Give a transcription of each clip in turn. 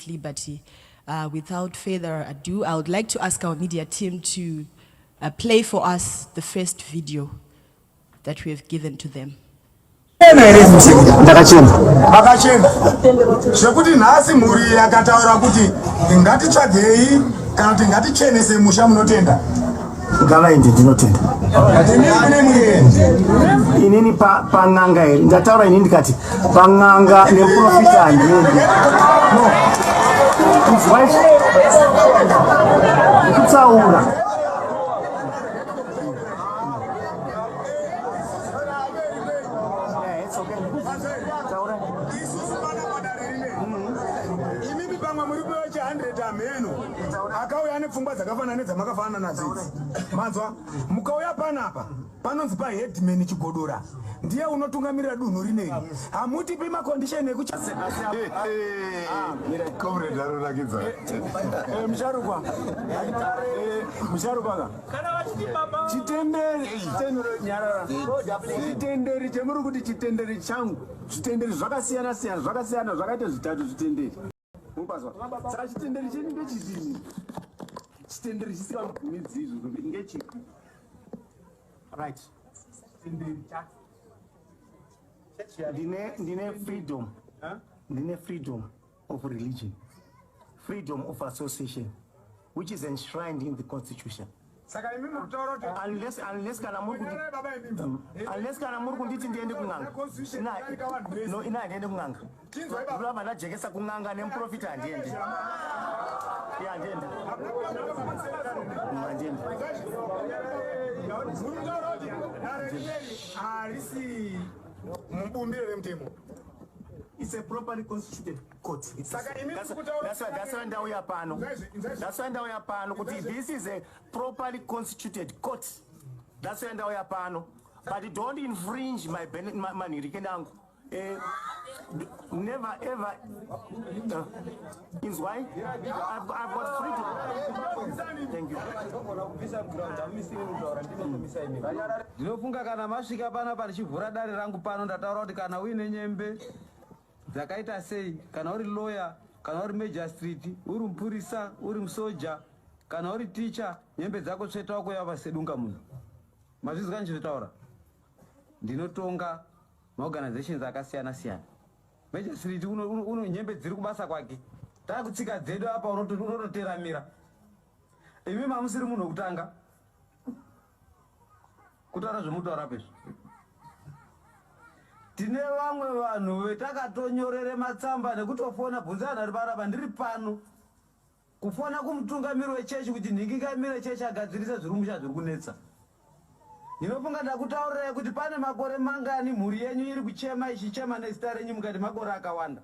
liberty. Without further ado, I would like to ask our media team to play for us the first video that we have given to them. Zvekuti nhasi mhuri yakataura kuti ngatitsvagei kana kuti ngatichenese musha munotenda. Ngavaende ndinotenda. Inini pang'anga iri ndataura inini ndikati pang'anga neprofita handiende. No. Kutsaura. Akauya nepfungwa dzakafanana nedzamakafanana nadzo. Manzwa mukauya panapa panonzi pa headman chigodora ndiye unotungamirira dunhu rineri. Hamutipi macondition ekuchase. Comrade aronakidza. Musharukwa. Musharukwa. Kana vachiti baba. Chitenderi nyarara. Chitenderi chemuri kuti chitenderi changu. Chitenderi zvakasiyana siyana zvakaita zvitatu zvitenderi. Saka chitenderi chedu ndechizini. Chitenderi chisingabvumidzi izvo ngechipi. Right. Chitenderi chacho. Ndine freedom. Ndine freedom of religion. Freedom of association, which is enshrined in the constitution. Unless kana muri kunditi ndiende kung'anga. No, ina ndiende kung'anga. Baba ndajekesa kung'anga nemprofita ndiende. Ya ndiende. Ndiende. It's a properly constituted court. That's why ndau ya pano. That's why ndau ya pano kuti this is a properly constituted court. That's why ndau ya pano. But don't infringe my manirike nangu. Never ever. Is why I've got freedom. Thank you. Ndinofunga kana masvika panapa ndichivhura dare rangu pano ndataura kuti kana uine nyembe dzakaita sei, kana uri lawyer, kana uri magistrate, uri mupurisa, uri musoja, kana uri teacher, nyembe dzako tsvetawo kuyava sedunga munhu. Mazvizwa ndichitaura. Ndinotonga maorganizations akasiyana siyana. Magistrate uno nyembe dziri kubasa kwake. Takutsika dzedu apa unototeramira. Imi mamusiri munhu wekutanga. Kutaura zvemutaura pezvo. Tine vamwe vanhu vetakatonyorere matsamba nekutofona bvunzana ri parapa ndiri pano. Kufona kumutungamiri wechechi kuti nhingikamire chechi agadzirisa zviri musha zviri kunetsa. Ndinofunga ndakutaurirai kuti pane makore mangani mhuri yenyu iri kuchema ichichema nezita renyu mukati makore akawanda.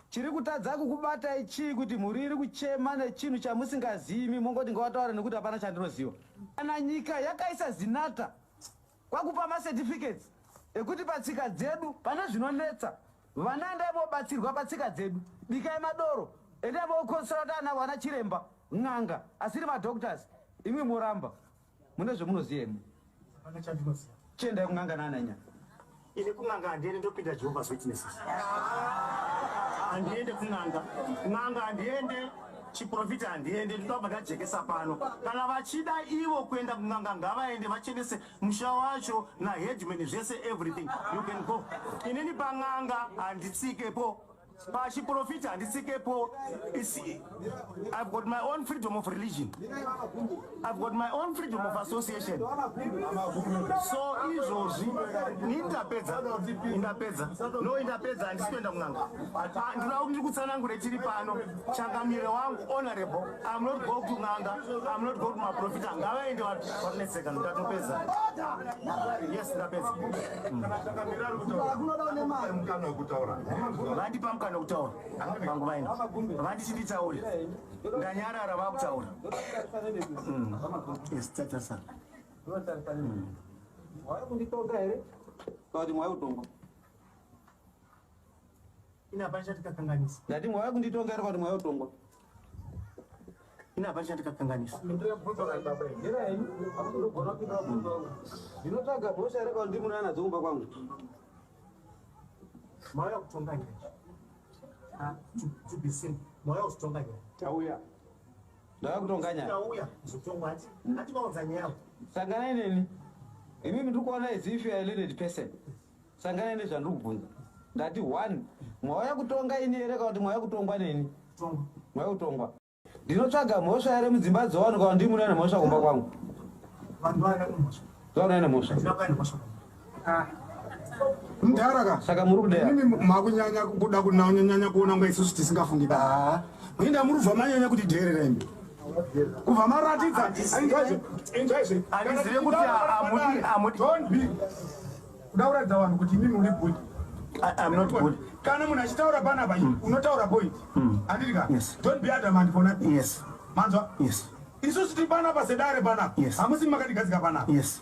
Chiri kutadza kukubata ichi kuti mhuri iri kuchema nechinhu chamusingazimi mongoti ngawataura nekuti hapana chandinoziva. Kana nyika yakaisa zinata kwakupa macertificates ekuti patsika dzedu pana zvinonetsa vana endai vobatsirwa patsika dzedu bikai madoro endai vokosera kuti ana vana chiremba n'anga asiri madoctors imwe muramba mune zvemunoziva imi chiendai kung'anga naananya Ine kung'anga handiende ndopinda Jehovah's Witnesses. Handiende kung'anga handiende chiprofita handiende ndinobva ndajekesa pano. Kana vachida ivo kuenda kung'anga ngavaende vachenese musha wacho naheadman zvese everything. You can go. Inini pang'anga handitsikepo. Pachiprofita handitsikepo. I've got my own freedom of religion. I've got my own freedom of association. So izvozvi indapedza. No indapedza handisikuenda kung'anga. Ndinoda kuti ndikutsanangure tiri pano. Changamire wangu honorable. I'm not going to ng'anga. I'm not going to maprofita. Ngavaende vatonetseka ndatopedza. Yes, ndapedza. Vandipa mukana wekutaura. Vangu vaina. Vandichinditaure. Ndanyarara vakutaura. Yes, tata sana. Mwaya kunditonga here? Kuti mwaya kutonga. Ina pasha tikakanganisa. Ndati mwaya kunditonga here kuti mwaya kutonga. Ina pasha tikakanganisa. Ndinotsvaga bhosha here kuti ndimuna nadzo kumba kwangu. Mwaya kutonga here. To be simple. Moyo usitonganya. Tauya. Ndaya kutonganya. Tauya usitonganya. Atibaudza nyaya. Sangana neni. Imi mndu kuona is if you are a limited person. Sangana neni zvandiri kubvunza. Ndati 1. Mwauya kutonga ini ere kana kuti mwauya kutongwa neni? Tonga. Mwauya kutongwa. Ndinotsvaga mhosva ere mudzimba dzevanhu kana ndiri muna mhosva kumba kwangu. Vanhu vana mhosva. Zvaona mhosva. Ndinapa mhosva. Mudharaka. Saka muri kudera. Mimi makunyanya kuda kunanyanya kuona nga isusu tisingafungi ba. Mwinda muri kubva manyanya kuti dherera imi. Kubva maratidza enjoy. Andizive kuti amuti. Don't be. Kuda kuratidza vanhu kuti imi muri good. I'm not good. Kana munhu achitaura panapa unotaura point. Andika? Yes. Don't be adamant for nothing. Yes. Manzwa? Yes. Isusu tiri panapa sedare panapa. Yes. Hamusi makatigadzika panapa. Yes.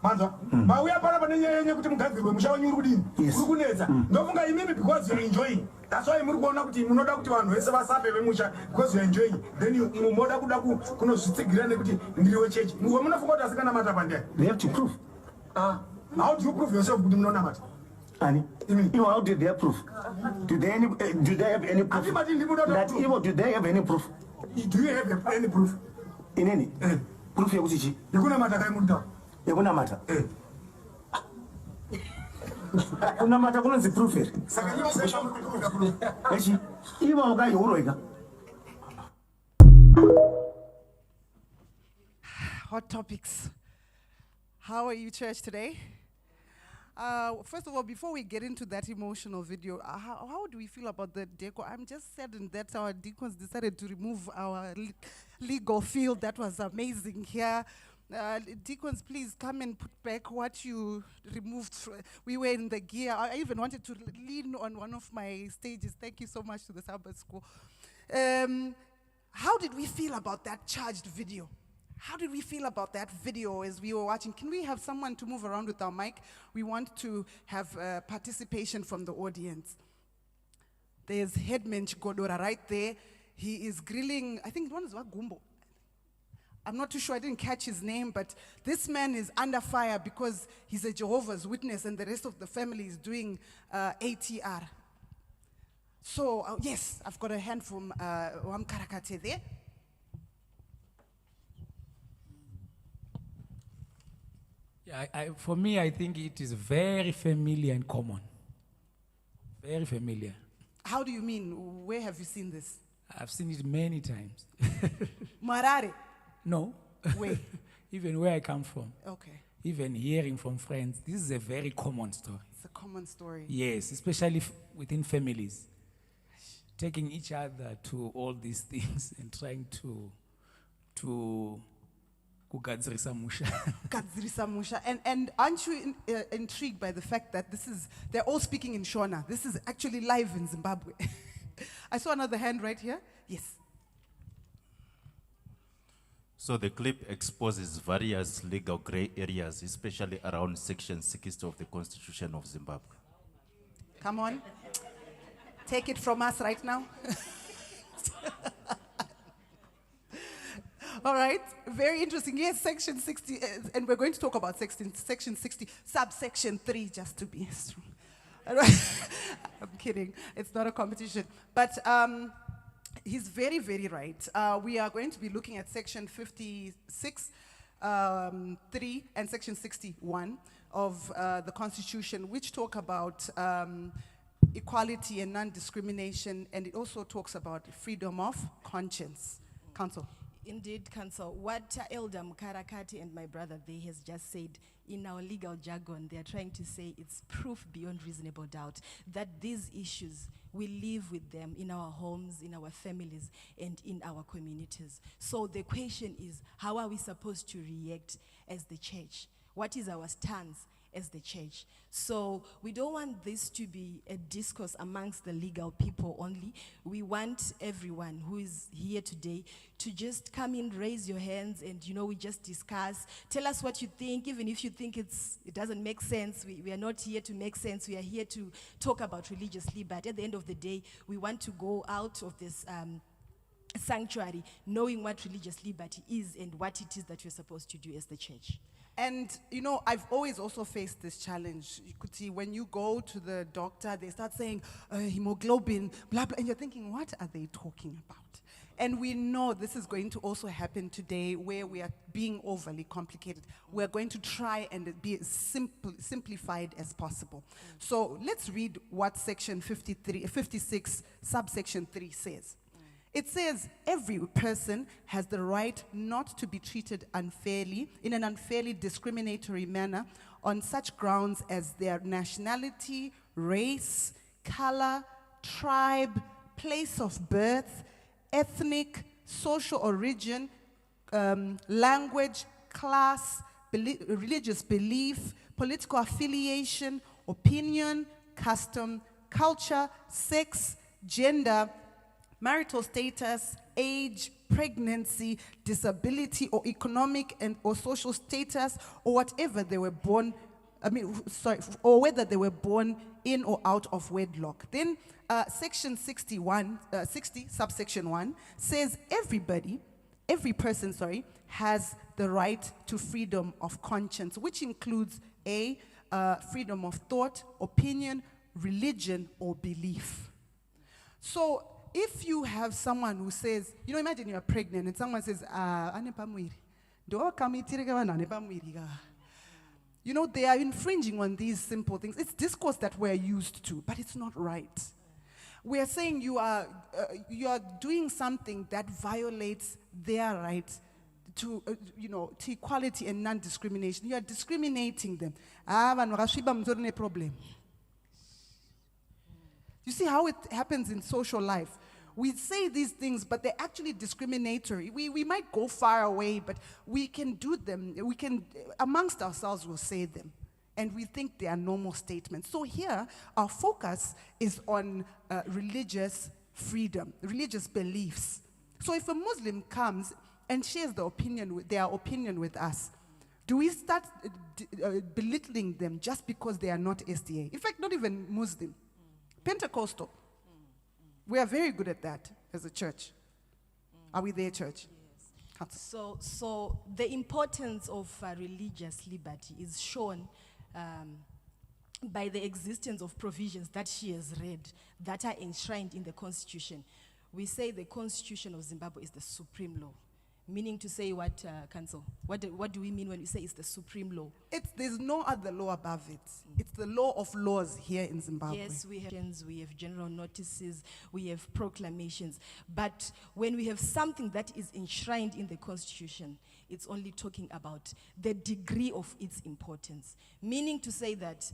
Manzwa? Mauya panapa nenyaya kuti mugadzirwe musha wenyu uri kudini? Yes. Uri kunetsa. Ndofunga imimi because you're enjoying. That's why muri kuona kuti munoda kuti vanhu vese vasape vemusha because you're enjoying. Then munoda kuda kunozvitsigira nekuti ndiri wechechi. Muwe munofunga kuti asikanamata pandai. They have to prove. How do you prove yourself kuti munonamata? Ani, how did they prove? Do they have any proof? That evil, do they have any proof? Do you have any proof? In any? Proof yekuti chi? Yekunamata kai munta. Yekunamata. Kunamata kunonzi proof here. Saka ivo sesha proof. Echi, ivo mukai uroika. Hot topics. How are you, church, today? First of all, before we get into that emotional video, how do we feel about the deco? I'm just saddened that our deacons decided to remove our legal field. That was amazing here. Deacons, please come and put back what you removed. We were in the gear. I even wanted to lean on one of my stages. Thank you so much to the Sabbath school. How did we feel about that charged video? How did we feel about that video as we were watching? Can we have someone to move around with our mic? We want to have participation from the audience. There's Headman Chigodora right there. He is grilling, I think one is what, Gumbo. I'm not too sure, I didn't catch his name, but this man is under fire because he's a Jehovah's Witness and the rest of the family is doing ATR. So, yes, I've got a hand from Wamkarakate there. Yeah, for me, I think it is very familiar and common. Very familiar. How do you mean? Where have you seen this? I've seen it many times. Marare? No. Where? Even where I come from. Okay. Even hearing from friends. This is a very common story. It's a common story. Yes, especially within families. Taking each other to all these things and trying to kugadzirisa musha. Gadzirisa musha. And aren't you intrigued by the fact that they're all speaking in Shona? This is actually live in Zimbabwe. I saw another hand right here. Yes. So the clip exposes various legal gray areas, especially around Section 60 of the Constitution of Zimbabwe. Come on. Take it from us right now. All right, very interesting. Yes, Section 60, and we're going to talk about Section 60, subsection 3, just to be strong. I'm kidding. It's not a competition. But he's very, very right. We are going to be looking at Section 56, 3, and Section 61 of the Constitution, which talk about equality and non-discrimination, and it also talks about freedom of conscience. Counsel. Indeed, Counsel. What Elder Mukarakati and my brother there has just said, in our legal jargon, they are trying to say it's proof beyond reasonable doubt that these issues, we live with them in our homes, in our families, and in our communities. So the question is, how are we supposed to react as the church? What is our stance as the church? So we don't want this to be a discourse amongst the legal people only. We want everyone who is here today to just come in, raise your hands, and we just discuss. Tell us what you think, even if you think it doesn't make sense. We are not here to make sense. We are here to talk about religious liberty. At the end of the day, we want to go out of this sanctuary knowing what religious liberty is and what it is that we're supposed to do as the church. And, you know, I've always also faced this challenge. You could see when you go to the doctor, they start saying hemoglobin, blah, blah, and you're thinking, what are they talking about? And we know this is going to also happen today where we are being overly complicated. We're going to try and be as simplified as possible. So let's read what section 56, subsection 3 says. It says, every person has the right not to be treated unfairly, in an unfairly discriminatory manner, on such grounds as their nationality, race, color, tribe, place of birth, ethnic, social origin, language, class, religious belief, political affiliation, opinion, custom, culture, sex, gender, marital status, age, pregnancy, disability, or economic and or social status, or whatever they were born, or whether they were born in or out of wedlock. Then section 60, subsection 1 says every person, has the right to freedom of conscience, which includes freedom of thought, opinion, religion, or belief. So if you have someone who says, you know, imagine you're pregnant and someone says, you know, they are infringing on these simple things. It's discourse that we're used to, but it's not right. We are saying you are doing something that violates their right to, to equality and non-discrimination. You are discriminating them. Problem. You see how it happens in social life. We say these things, but they're actually discriminatory. We might go far away, but we can do them. We can, amongst ourselves, we'll say them. And we think they are normal statements. So here, our focus is on religious freedom, religious beliefs. So if a Muslim comes and shares their opinion with us, do we start belittling them just because they are not SDA? In fact, not even Muslim. Pentecostal. We are very good at that as a church. Are we there, church? Yes. So the importance of religious liberty is shown by the existence of provisions that she has read that are enshrined in the Constitution. We say the Constitution of Zimbabwe is the supreme law. Meaning to say what, Council? What do we mean when we say it's the supreme law? There's no other law above it. It's the law of laws here in Zimbabwe. Yes, we have general notices, we have proclamations. But when we have something that is enshrined in the Constitution, it's only talking about the degree of its importance. Meaning to say that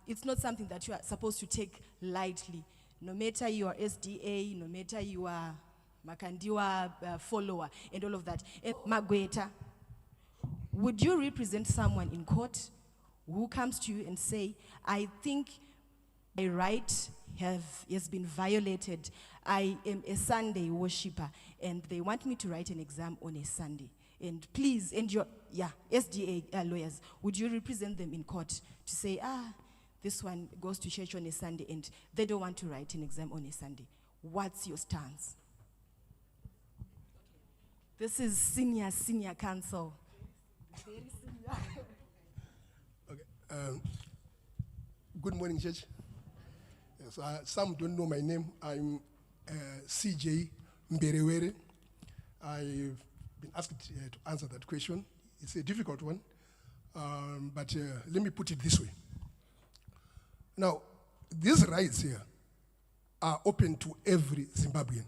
it's not something that you are supposed to take lightly. No matter you are SDA, no matter you are Makandiwa follower and all of that. Magweta, would you represent someone in court who comes to you and say, I think my right has been violated. I am a Sunday worshipper and they want me to write an exam on a Sunday. And please, and your SDA lawyers, would you represent them in court to say, this one goes to church on a Sunday and they don't want to write an exam on a Sunday? What's your stance? This is senior counsel. Very senior. Okay. Good morning, Church. Yes, some don't know my name. I'm CJ Mberewere. I've been asked to answer that question. It's a difficult one, but let me put it this way. Now, these rights here are open to every Zimbabwean.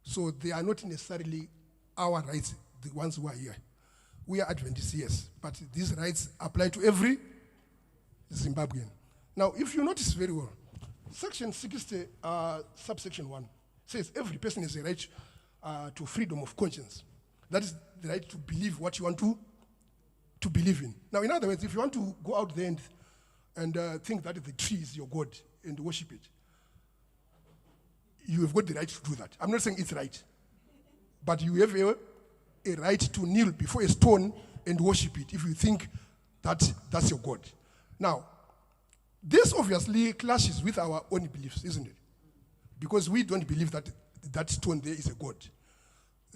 So they are not necessarily our rights, the ones who are here. We are Adventists, yes, but these rights apply to every Zimbabwean. Now, if you notice very well, Section 60, subsection 1, says every person has a right to freedom of conscience. That is the right to believe what you want to believe in. Now, in other words, if you want to go out there and think that the tree is your God and worship it, you have got the right to do that. I'm not saying it's right, but you have a right to kneel before a stone and worship it if you think that that's your God. Now, this obviously clashes with our own beliefs, isn't it? Because we don't believe that that stone there is a God.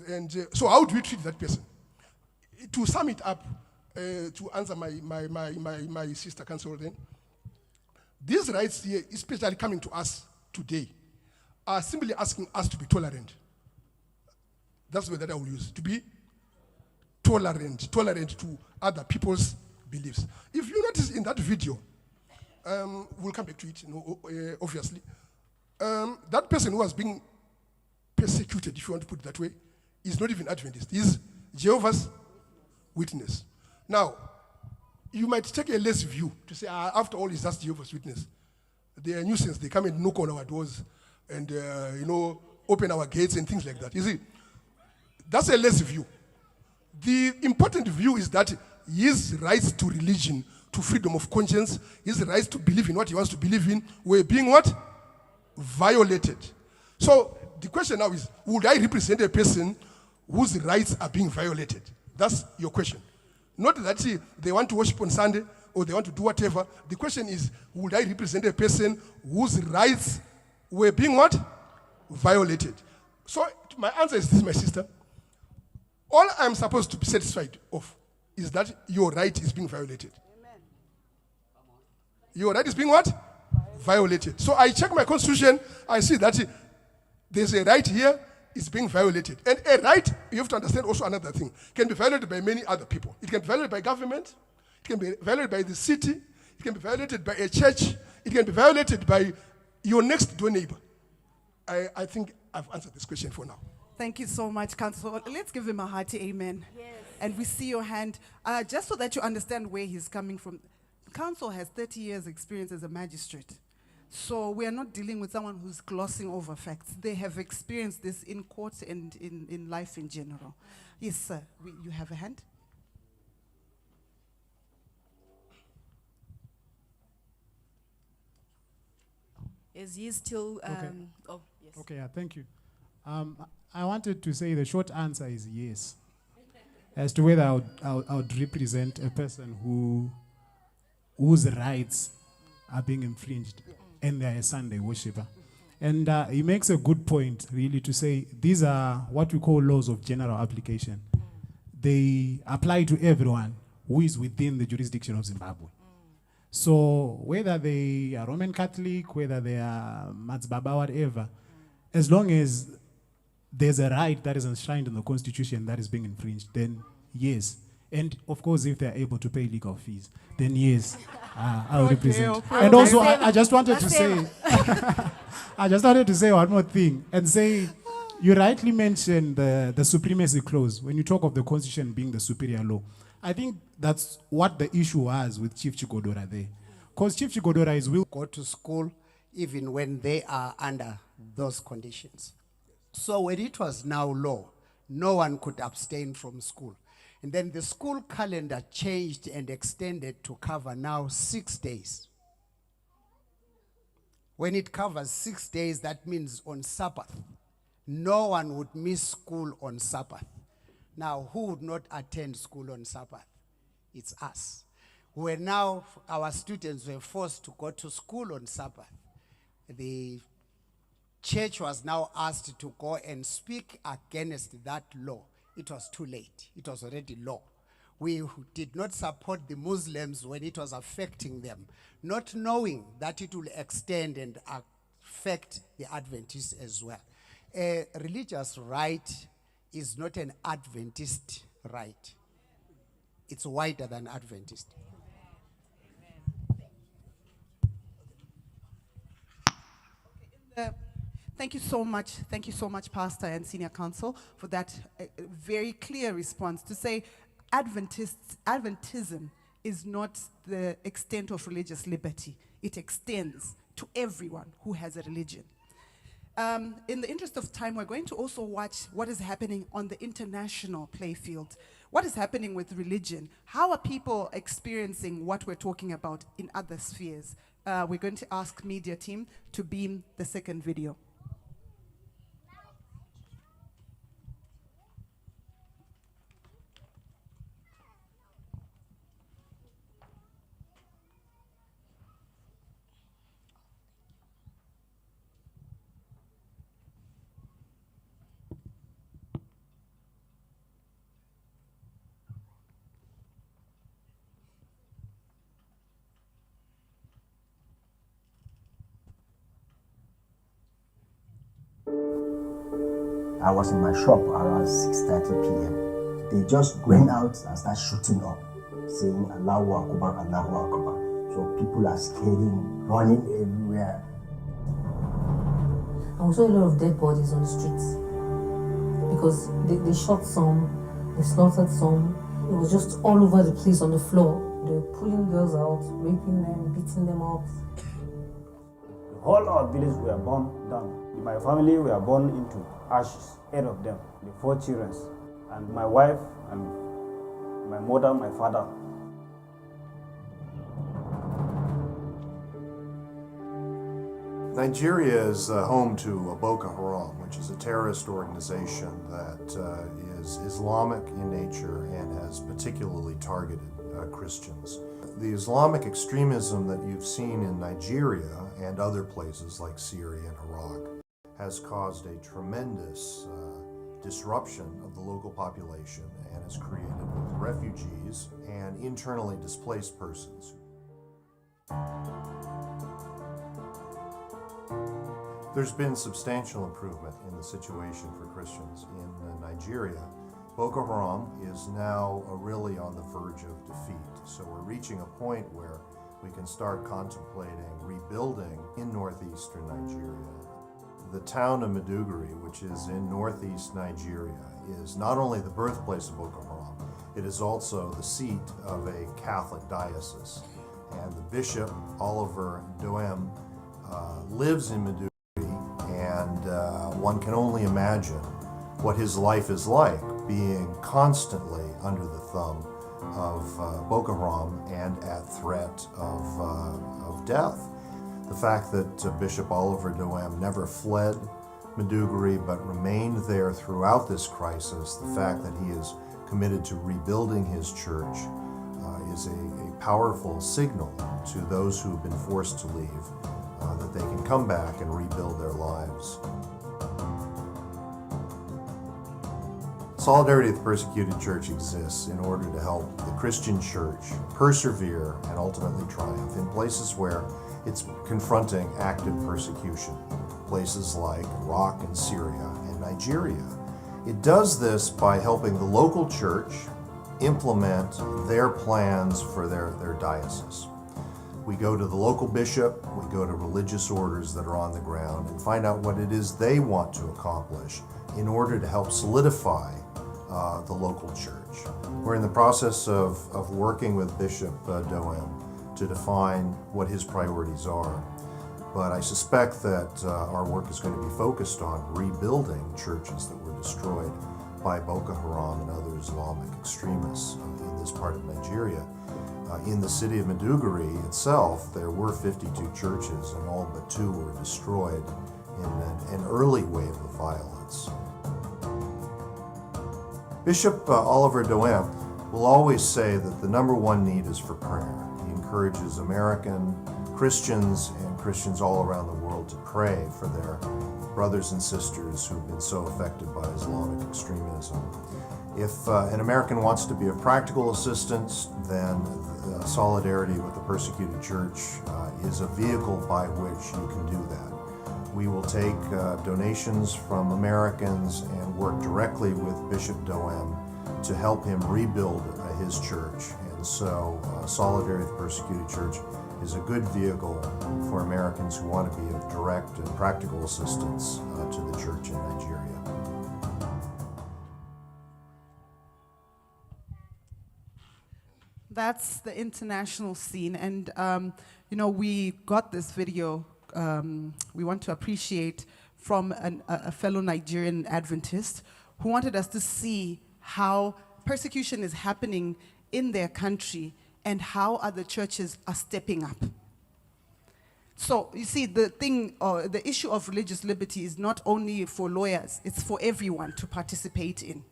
And so how do we treat that person? To sum it up, to answer my sister counsel then, these rights here, especially coming to us today, are simply asking us to be tolerant. That's the word that I will use, to be tolerant to other people's beliefs. If you notice in that video, we'll come back to it, obviously, that person who was being persecuted, if you want to put it that way, is not even Adventist. He's Jehovah's Witness. Now, you might take a less view to say, after all, it's just Jehovah's Witness. They are a nuisance. They come and knock on our doors and, open our gates and things like that. You see, that's a less view. The important view is that his rights to religion, to freedom of conscience, his rights to believe in what he wants to believe in, were being what? Violated. So the question now is, would I represent a person whose rights are being violated? That's your question. Not that they want to worship on Sunday or they want to do whatever. The question is, would I represent a person whose rights were being what? Violated. So my answer is this, my sister. All I'm supposed to be satisfied of is that your right is being violated. Amen. Your right is being what? Violated. So I check my constitution, I see that there's a right here, it's being violated. And a right, you have to understand also another thing, can be violated by many other people. It can be violated by government, it can be violated by the city, it can be violated by a church, it can be violated by your next door neighbor. I think I've answered this question for now. Thank you so much, Council. Let's give him a hearty amen. Yes. And we see your hand. Just so that you understand where he's coming from, Council has 30 years experience as a magistrate. So we are not dealing with someone who's glossing over facts. They have experienced this in court and in life in general. Yes, sir. You have a hand? Is he still... Okay. Oh, yes. Okay, yeah, thank you. I wanted to say the short answer is yes. As to whether I would represent a person whose rights are being infringed and they're a Sunday worshipper. And he makes a good point, really, to say these are what we call laws of general application. They apply to everyone who is within the jurisdiction of Zimbabwe. So whether they are Roman Catholic, whether they are Matsbaba, whatever, as long as there's a right that is enshrined in the Constitution that is being infringed, then yes. And of course, if they're able to pay legal fees, then yes, I'll represent. Okay. And also, I just wanted to say, I just wanted to say one more thing and say, you rightly mentioned the supremacy clause when you talk of the Constitution being the superior law. I think that's what the issue was with Chief Chigodora there. Because Chief Chigodora is will go to school even when they are under those conditions. So when it was now law, no one could abstain from school. And then the school calendar changed and extended to cover now 6 days. When it covers 6 days, that means on Sabbath. No one would miss school on Sabbath. Now, who would not attend school on Sabbath? It's us. Where now our students were forced to go to school on Sabbath. The church was now asked to go and speak against that law. It was too late. It was already law. We did not support the Muslims when it was affecting them, not knowing that it will extend and affect the Adventists as well. A religious right is not an Adventist right. It's wider than Adventist. Thank you so much. Thank you so much, Pastor and Senior Counsel, for that very clear response to say Adventism is not the extent of religious liberty. It extends to everyone who has a religion. In the interest of time, we're going to also watch what is happening on the international playfield. What is happening with religion? How are people experiencing what we're talking about in other spheres? We're going to ask media team to beam the second video. I was in my shop around 6:30 p.m. They just went out and started shooting up, saying Allahu Akbar, Allahu Akbar. So people are scaring, running everywhere. And we saw a lot of dead bodies on the streets because they shot some, they slaughtered some. It was just all over the place on the floor. They were pulling girls out, raping them, beating them up. The whole of our village were burned down. My family were burned into ashes, 8 of them, the 4 children, and my wife and my mother, my father. Nigeria is home to Boko Haram, which is a terrorist organization that is Islamic in nature and has particularly targeted Christians. The Islamic extremism that you've seen in Nigeria and other places like Syria and Iraq has caused a tremendous disruption of the local population and has created both refugees and internally displaced persons. There's been substantial improvement in the situation for Christians in Nigeria. Boko Haram is now really on the verge of defeat. So we're reaching a point where we can start contemplating rebuilding in northeastern Nigeria. The town of Maiduguri, which is in northeast Nigeria, is not only the birthplace of Boko Haram, it is also the seat of a Catholic diocese. And the bishop, Oliver Doem, lives in Maiduguri, and one can only imagine what his life is like, being constantly under the thumb of Boko Haram and at threat of death. The fact that Bishop Oliver Doem never fled Maiduguri but remained there throughout this crisis, the fact that he is committed to rebuilding his church is a powerful signal to those who have been forced to leave, that they can come back and rebuild their lives. Solidarity of the Persecuted Church exists in order to help the Christian church persevere and ultimately triumph in places where it's confronting active persecution, places like Iraq and Syria and Nigeria. It does this by helping the local church implement their plans for their diocese. We go to the local bishop, we go to religious orders that are on the ground and find out what it is they want to accomplish in order to help solidify the local church. We're in the process of working with Bishop Doem to define what his priorities are. But I suspect that our work is going to be focused on rebuilding churches that were destroyed by Boko Haram and other Islamic extremists in this part of Nigeria. In the city of Maiduguri itself, there were 52 churches and all but 2 were destroyed in an early wave of violence. Bishop Oliver Doem will always say that the number one need is for prayer. He encourages American Christians and Christians all around the world to pray for their brothers and sisters who've been so affected by Islamic extremism. If an American wants to be of practical assistance, then solidarity with the persecuted church is a vehicle by which you can do that. We will take donations from Americans and work directly with Bishop Doem to help him rebuild his church. And so Solidarity with the Persecuted Church is a good vehicle for Americans who want to be of direct and practical assistance to the church in Nigeria. That's the international scene. And, you know, we got this video, we want to appreciate from a fellow Nigerian Adventist who wanted us to see how persecution is happening in their country and how other churches are stepping up. So, you see, the issue of religious liberty is not only for lawyers, it's for everyone to participate in.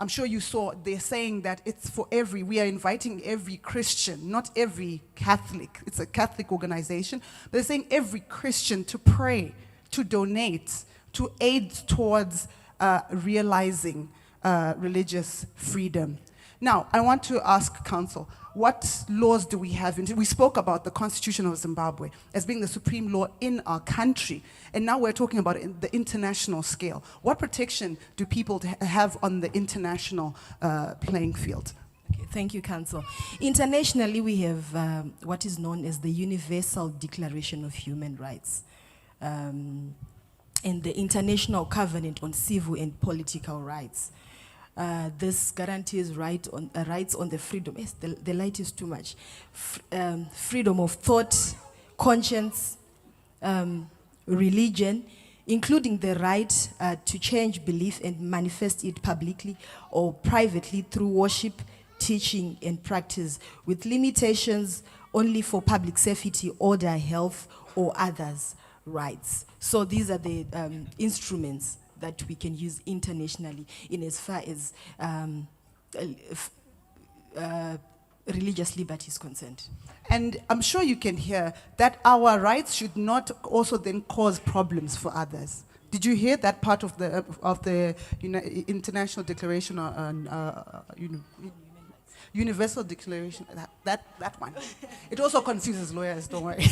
I'm sure you saw, they're saying that it's for we are inviting every Christian, not every Catholic, it's a Catholic organization, but they're saying every Christian to pray, to donate, to aid towards realizing religious freedom. Now, I want to ask counsel, what laws do we have? We spoke about the Constitution of Zimbabwe as being the supreme law in our country, and now we're talking about the international scale. What protection do people have on the international playing field? Okay, thank you, Council. Internationally, we have what is known as the Universal Declaration of Human Rights and the International Covenant on Civil and Political Rights. This guarantees rights on the freedom. Yes, the light is too much. Freedom of thought, conscience, religion, including the right to change belief and manifest it publicly or privately through worship, teaching, and practice, with limitations only for public safety, order, health, or others' rights. So these are the instruments that we can use internationally in as far as religious liberty is concerned. And I'm sure you can hear that our rights should not also then cause problems for others. Did you hear that part of the International Declaration on Universal Declaration? That one. It also confuses lawyers, don't worry.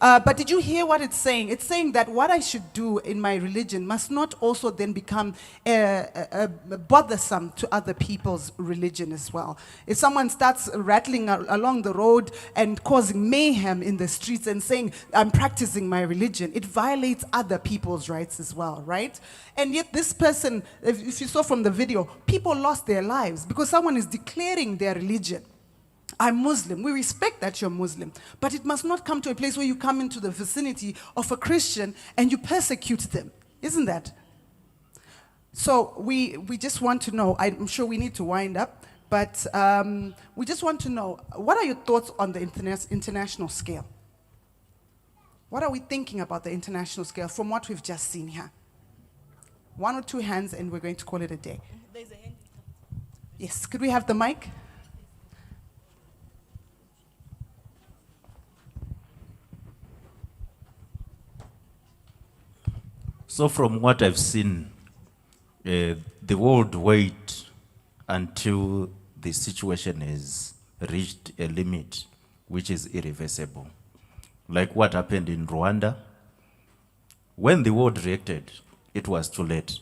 But did you hear what it's saying? It's saying that what I should do in my religion must not also then become bothersome to other people's religion as well. If someone starts rattling along the road and causing mayhem in the streets and saying, I'm practicing my religion, it violates other people's rights as well, right? And yet this person, if you saw from the video, people lost their lives because someone is declaring their religion. I'm Muslim. We respect that you're Muslim. But it must not come to a place where you come into the vicinity of a Christian and you persecute them. Isn't that? So we just want to know, I'm sure we need to wind up, but we just want to know, what are your thoughts on the international scale? What are we thinking about the international scale from what we've just seen here? 1 or 2 hands and we're going to call it a day. There's a hand. Yes, could we have the mic? So from what I've seen, the world wait until the situation has reached a limit which is irreversible. Like what happened in Rwanda. When the world reacted, it was too late.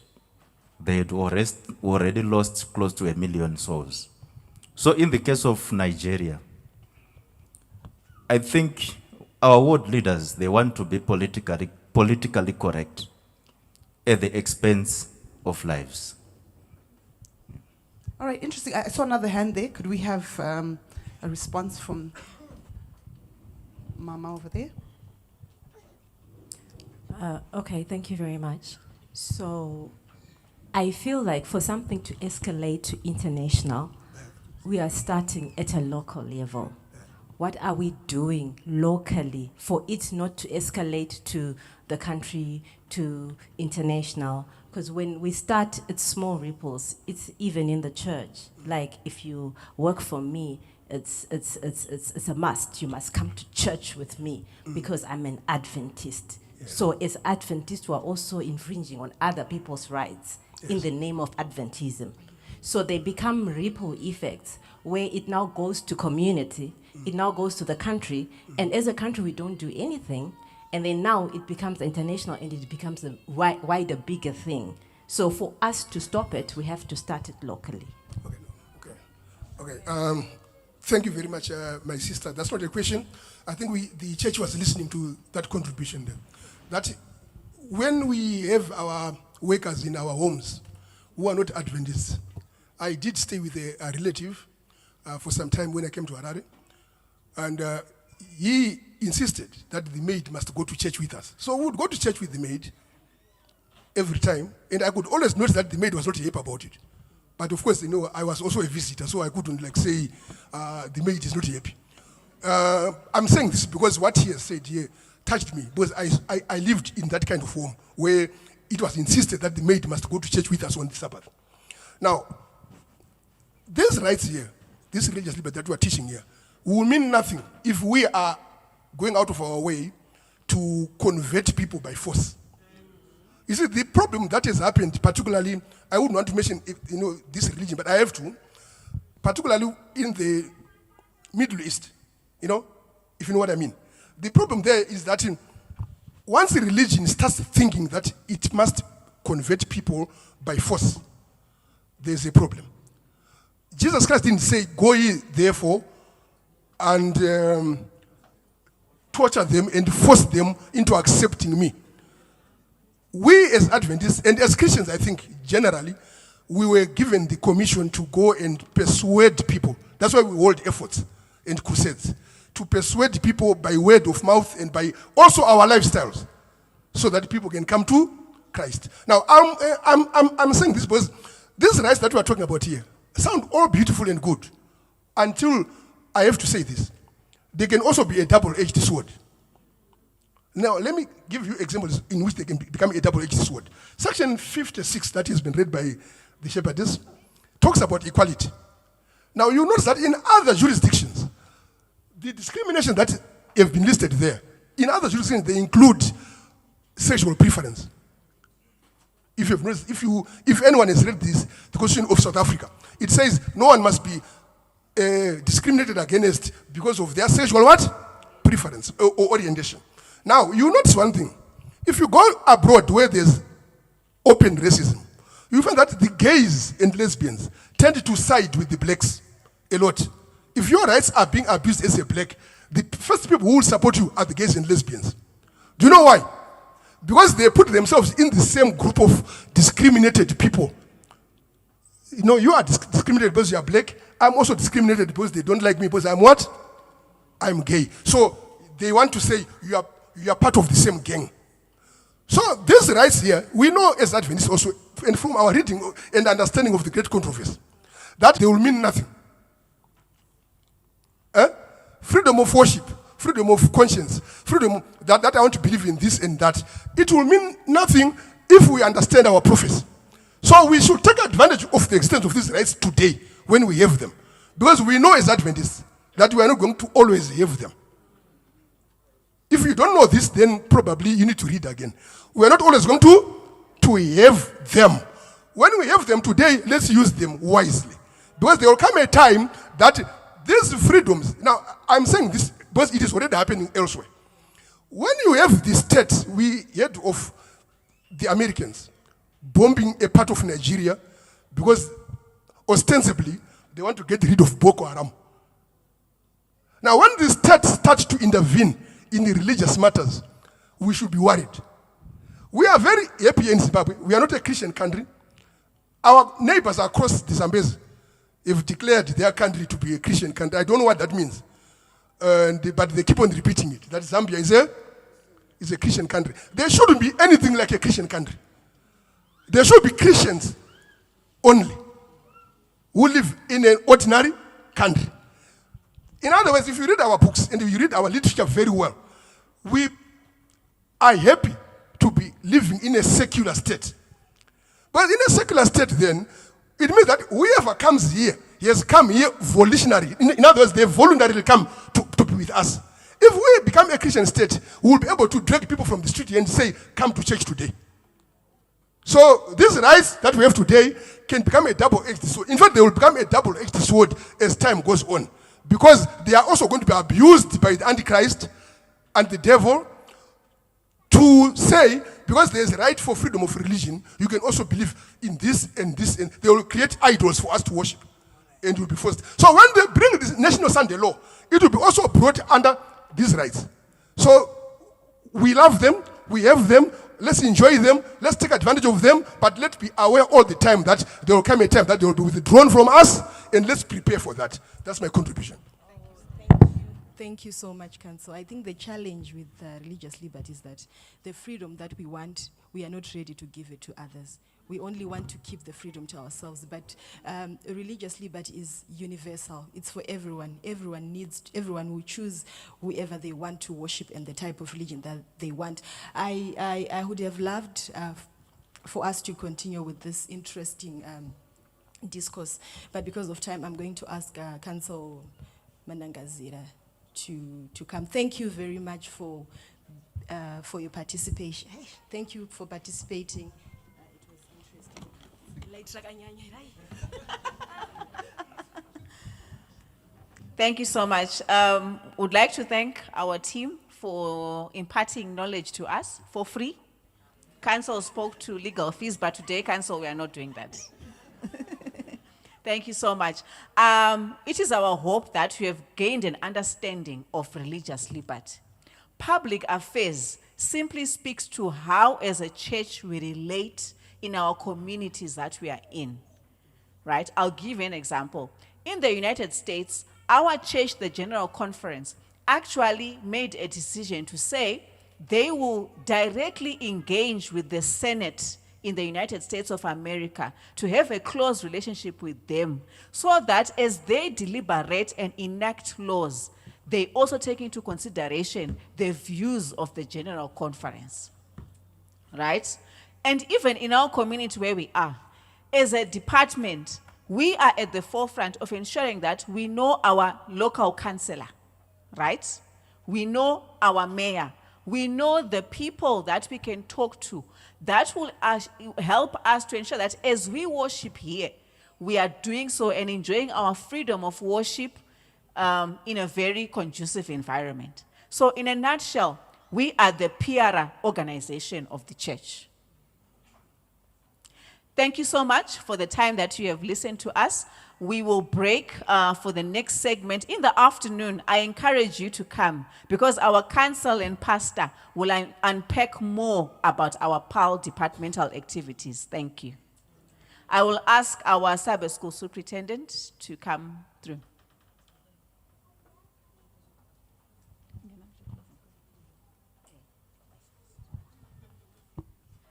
They had already lost close to 1 million souls. So in the case of Nigeria, I think our world leaders, they want to be politically correct at the expense of lives. All right, interesting. I saw another hand there. Could we have a response from Mama over there? Okay, thank you very much. So I feel like for something to escalate to international, we are starting at a local level. What are we doing locally for it not to escalate to the country, to international? Because when we start at small ripples, it's even in the church. Like if you work for me, it's a must. You must come to church with me because I'm an Adventist. Yeah. So as Adventists, we're also infringing on other people's rights in the name of Adventism. So they become ripple effects where it now goes to community, it now goes to the country, and as a country we don't do anything, and then now it becomes international and it becomes a wider, bigger thing. So for us to stop it, we have to start it locally. Okay. Thank you very much, my sister. That's not a question. I think the church was listening to that contribution there. That when we have our workers in our homes who are not Adventists, I did stay with a relative for some time when I came to Harare, and he insisted that the maid must go to church with us. So we would go to church with the maid every time, and I could always notice that the maid was not happy about it. But of course, I was also a visitor, so I couldn't say the maid is not happy. I'm saying this because what he has said here touched me, because I lived in that kind of home where it was insisted that the maid must go to church with us on the Sabbath. Now, these rights here, this religious liberty that we are teaching here, will mean nothing if we are going out of our way to convert people by force. You see, the problem that has happened, particularly, I wouldn't want to mention this religion, but I have to. particularly in the Middle East, you know, if you know what I mean. The problem there is that once a religion starts thinking that it must convert people by force, there's a problem. Jesus Christ didn't say, go ye therefore and torture them and force them into accepting me. We as Adventists and as Christians, I think, generally, we were given the commission to go and persuade people. That's why we hold efforts and crusades, to persuade people by word of mouth and by also our lifestyles, so that people can come to Christ. Now, I'm saying this because these rights that we are talking about here sound all beautiful and good until I have to say this. They can also be a double-edged sword. Now, let me give you examples in which they can become a double-edged sword. Section 56, that has been read by the shepherdess, talks about equality. Now, you notice that in other jurisdictions, the discrimination that have been listed there, in other jurisdictions, they include sexual preference. If you've noticed, if anyone has read this, the Constitution of South Africa, it says no one must be discriminated against because of their sexual what? Preference or orientation. Now, you notice one thing. If you go abroad where there's open racism, you find that the gays and lesbians tend to side with the blacks a lot. If your rights are being abused as a black, the first people who will support you are the gays and lesbians. Do you know why? Because they put themselves in the same group of discriminated people. You know, you are discriminated because you are black. I'm also discriminated because they don't like me because I'm what? I'm gay. So they want to say you are part of the same gang. So these rights here, we know as Adventists also, and from our reading and understanding of the great controversy, that they will mean nothing. Freedom of worship, freedom of conscience, freedom that I want to believe in this and that. It will mean nothing if we understand our prophecy. So we should take advantage of the extent of these rights today when we have them. Because we know as Adventists that we are not going to always have them. If you don't know this, then probably you need to read again. We are not always going to have them. When we have them today, let's use them wisely. Because there will come a time that these freedoms, now I'm saying this because it is already happening elsewhere. When you have the state, we heard of the Americans bombing a part of Nigeria because ostensibly they want to get rid of Boko Haram. Now when the state starts to intervene in the religious matters, we should be worried. We are very happy in Zimbabwe. We are not a Christian country. Our neighbors across the Zambezi have declared their country to be a Christian country. I don't know what that means. But they keep on repeating it, that Zambia is a Christian country. There shouldn't be anything like a Christian country. There should be Christians only who live in an ordinary country. In other words, if you read our books and if you read our literature very well, we are happy to be living in a secular state. But in a secular state then, it means that whoever comes here, he has come here volitionary. In other words, they voluntarily come to be with us. If we become a Christian state, we will be able to drag people from the street and say, come to church today. So these rights that we have today can become a double-edged sword. In fact, they will become a double-edged sword as time goes on. Because they are also going to be abused by the Antichrist and the devil to say, because there is a right for freedom of religion, you can also believe in this, and they will create idols for us to worship. And will be forced. So when they bring this National Sunday law, it will be also brought under these rights. So we love them, we have them, let's enjoy them, let's take advantage of them, but let's be aware all the time that there will come a time that they will be withdrawn from us, and let's prepare for that. That's my contribution. Thank you so much, Council. I think the challenge with religious liberty is that the freedom that we want, we are not ready to give it to others. We only want to keep the freedom to ourselves. But religious liberty is universal. It's for everyone. Everyone will choose whoever they want to worship and the type of religion that they want. I would have loved for us to continue with this interesting discourse. But because of time, I'm going to ask Council Manangazira to come. Thank you very much for your participation. Hey, thank you for participating. It was interesting. Thank you so much. Would like to thank our team for imparting knowledge to us for free. Council spoke to legal fees, but today, Council, we are not doing that. Thank you so much. It is our hope that you have gained an understanding of religious liberty. Public affairs simply speaks to how, as a church, we relate in our communities that we are in, right? I'll give you an example. In the United States, our church, the General Conference, actually made a decision to say they will directly engage with the Senate in the United States of America to have a close relationship with them so that as they deliberate and enact laws, they also take into consideration the views of the General Conference, right? And even in our community where we are, as a department, we are at the forefront of ensuring that we know our local councillor, right? We know our mayor. We know the people that we can talk to. That will help us to ensure that as we worship here, we are doing so and enjoying our freedom of worship in a very conducive environment. So in a nutshell, we are the PR organization of the church. Thank you so much for the time that you have listened to us. We will break for the next segment. In the afternoon, I encourage you to come because our council and pastor will unpack more about our PARL departmental activities. Thank you. I will ask our Sabbath school superintendent to come through.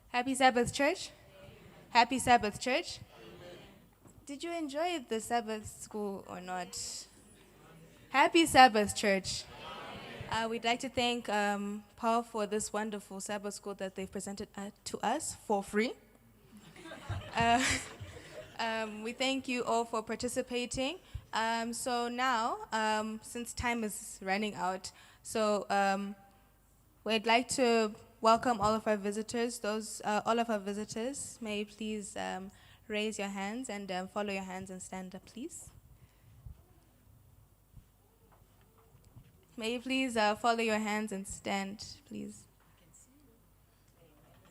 Happy Sabbath, church. Happy Sabbath, church. Did you enjoy the Sabbath school or not? Happy Sabbath, church. We'd like to thank PARL for this wonderful Sabbath school that they've presented to us for free. We thank you all for participating. So now, since time is running out, we'd like to welcome all of our visitors. All of our visitors, may you please raise your hands and follow your hands and stand up, please. May you please follow your hands and stand, please.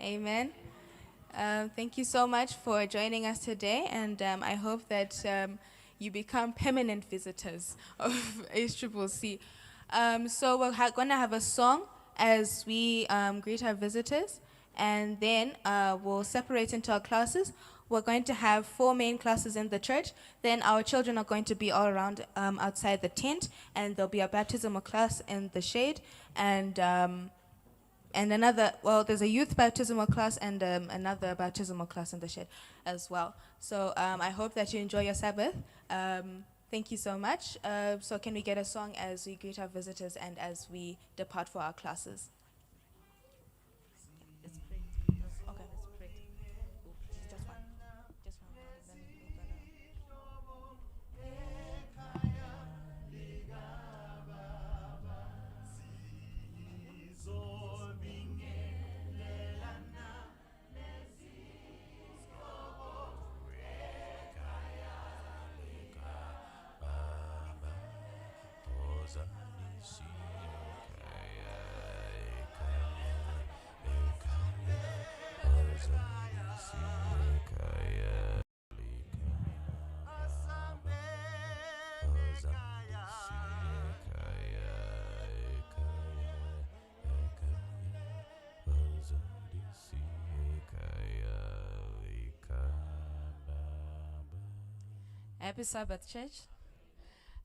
Amen. Thank you so much for joining us today, and I hope that you become permanent visitors of HCCC. So we're going to have a song as we greet our visitors, and then we'll separate into our classes. We're going to have 4 main classes in the church. Then our children are going to be all around outside the tent, and there'll be a baptismal class in the shade, and another, there's a youth baptismal class and another baptismal class in the shade as well. So I hope that you enjoy your Sabbath. Thank you so much. So can we get a song as we greet our visitors and as we depart for our classes? Happy Sabbath, church.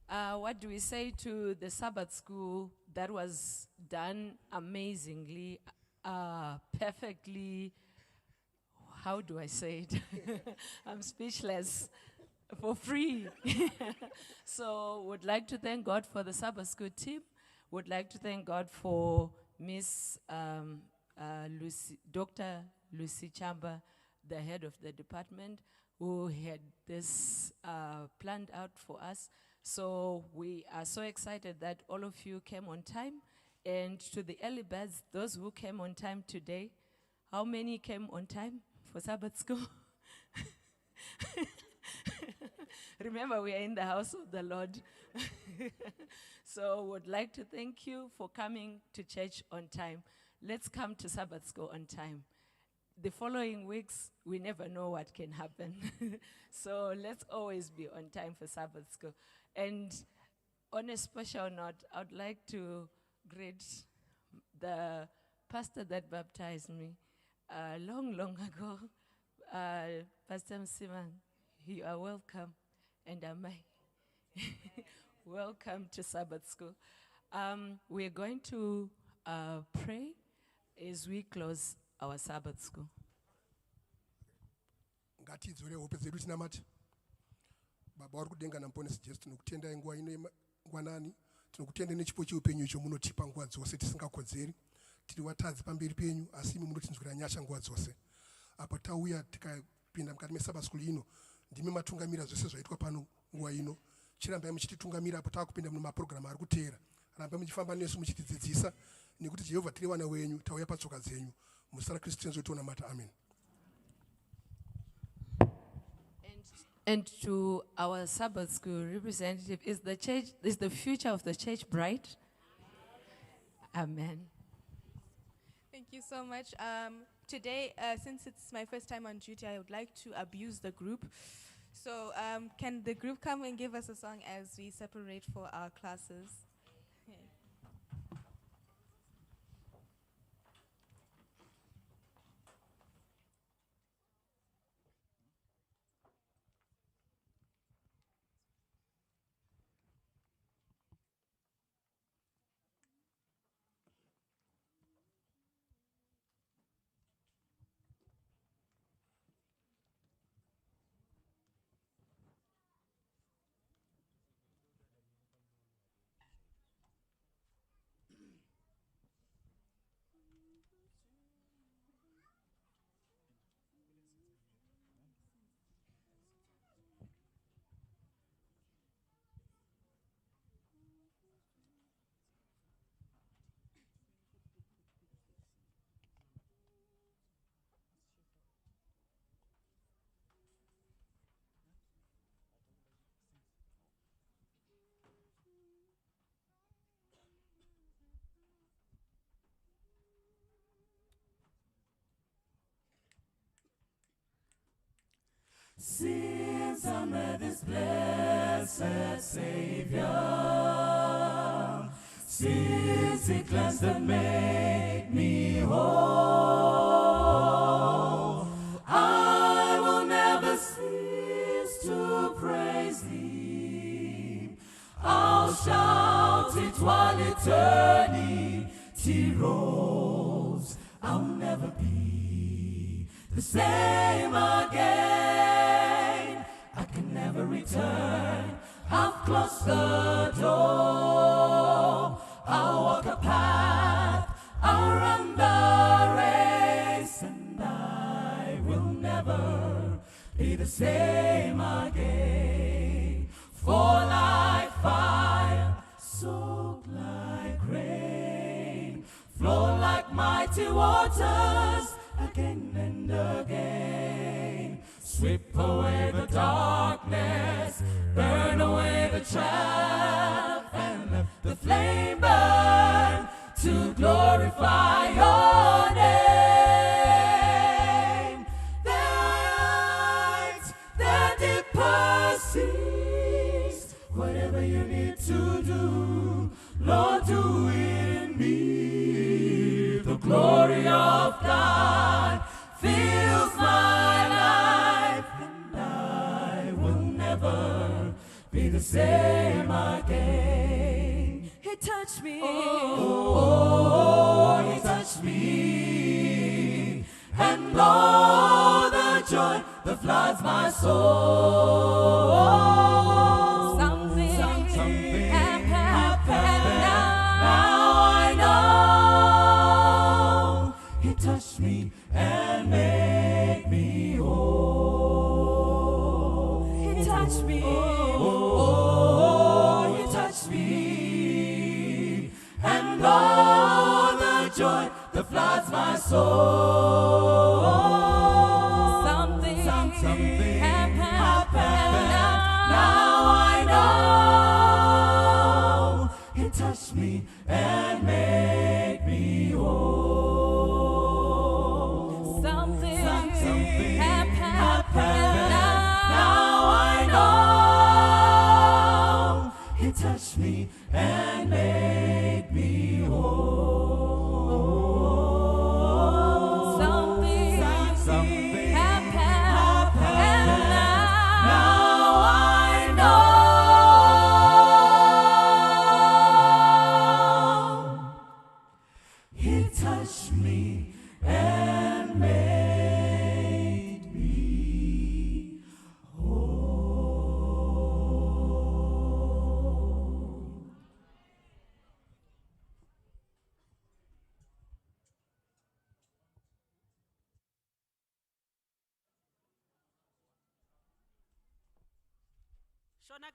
What do we say to the Sabbath school that was done amazingly, perfectly? How do I say it? I'm speechless. For free. So would like to thank God for the Sabbath school team. Would like to thank God for Miss Dr. Lucy Chamba, the head of the department, who had this planned out for us. So we are so excited that all of you came on time. And to the early birds, those who came on time today, how many came on time for Sabbath school? Remember, we are in the house of the Lord. So would like to thank you for coming to church on time. Let's come to Sabbath school on time. The following weeks, we never know what can happen. So let's always be on time for Sabbath school. And on a special note, I would like to greet the pastor that baptized me long ago, Pastor Msiman. You are welcome, and am I? Welcome to Sabbath school. We're going to pray as we close our Sabbath school. Ngatidzore hope dzedu tinamati. Baba vari kudenga namuponesi Jesu, tinokutendai nguva ino ngwanani, tinokutendai nechipo cheupenyu icho munotipa nguva dzose tisingakodzeri. Tiri vatadzi pamberi penyu, asi imi munotinzwira nyasha nguva dzose. Apa tauya tikapinda mukati meSabbath school ino, ndimi matungamira zvose zvaitwa pano nguva ino. Chirambai muchititungamira apo takupinda mumapurogiramu ari kuteera. Rambai muchifamba nesu muchitidzidzisa, nekuti Jehovha tiri vana wenyu, tauya patsoka dzenyu. Muzita raKristu tinozvitonamata. Amen. And to our Sabbath school representative, is the future of the church bright? Amen. Thank you so much. Today, since it's my first time on duty, I would like to abuse the group. So can the group come and give us a song as we separate for our classes? Okay. Since I met this blessed Savior, since He cleansed and made me whole, I will never cease to praise Thee. I'll shout it while eternity rolls. I'll never be the same again. I can never return. I've closed the door. I'll walk a path, I'll run the race, and I will never be the same again. Fall like fire, soak like rain, flow like mighty waters, again and again. Sweep away the darkness, burn away the chaff, and let the flame burn to glorify Your name. Their heights, their deeper seas, whatever You need to do, Lord, do it in me. The glory of God fills my life, and I will never be the same again. He touched me, oh, He touched me, and oh, the joy that floods my soul. Something happened, now I know. He touched me and made me whole. He touched me, oh, He touched me, and all the joy that floods my soul. Something happened, now me and made me whole. Something happened. Now I know He touched me and made me whole. Something happened. Now I know He touched me and made me whole. Shona